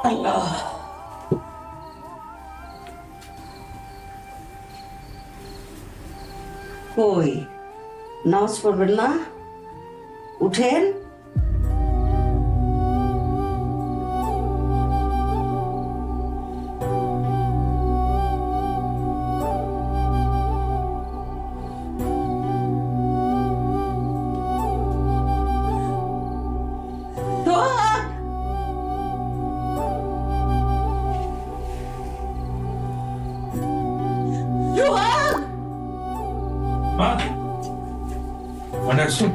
আল্লাহ। কই নামাজ পড়বেন না? উঠেন। সোহাগ! সোহাগ! মা মানে আসুন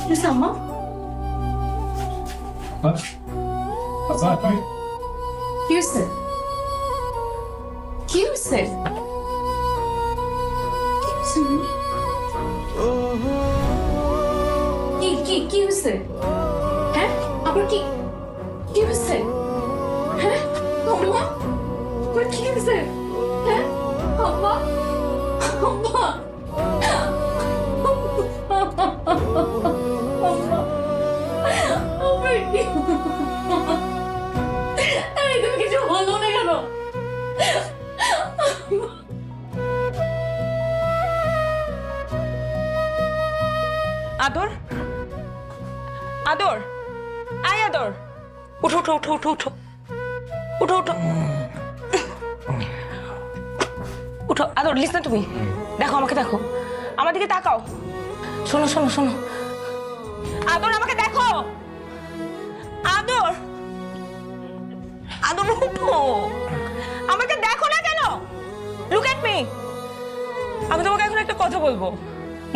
Yes, Amma. আচ্ছা আপনি কি হয়েছে? কি হয়েছে? কি হয়েছে? হ্যাঁ আবার কি হয়েছে? হ্যাঁ আম্মা আবার কি হয়েছে? হ্যাঁ আম্মা আম্মা তুমি কিছু বলো না কেন? আদর আদর আয় আদর উঠো উঠো উঠো উঠো উঠো উঠো উঠো উঠো আদর লিস না তুমি দেখো আমাকে দেখো আমার দিকে তাকাও শোনো শোনো শোনো আদর আমাকে দেখো আদর আদর উঠো আমাকে দেখো না কেন লুক এট মি আমি তোমাকে এখন একটা কথা বলবো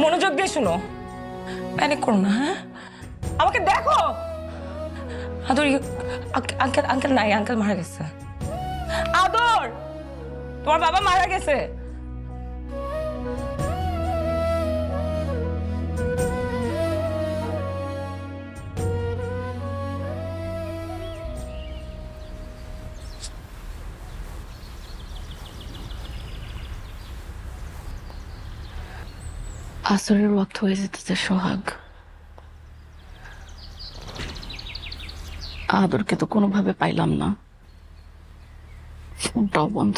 মনোযোগ দিয়ে শুনো প্যানিক করো না হ্যাঁ আমাকে দেখো আদর আঙ্কেল আঙ্কেল নাই আঙ্কেল মারা গেছে আদর তোমার বাবা মারা গেছে আসরের ওয়াক্ত হয়ে যেতেছে সোহাগ আদরকে তো কোনোভাবে পাইলাম না ফোনটাও বন্ধ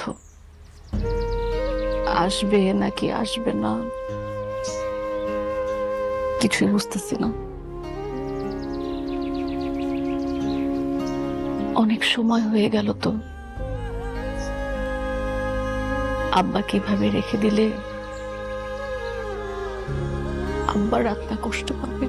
আসবে নাকি আসবে না কিছুই বুঝতেছি না অনেক সময় হয়ে গেল তো আব্বা কিভাবে রেখে দিলে আব্বার আত্মা কষ্ট পাবে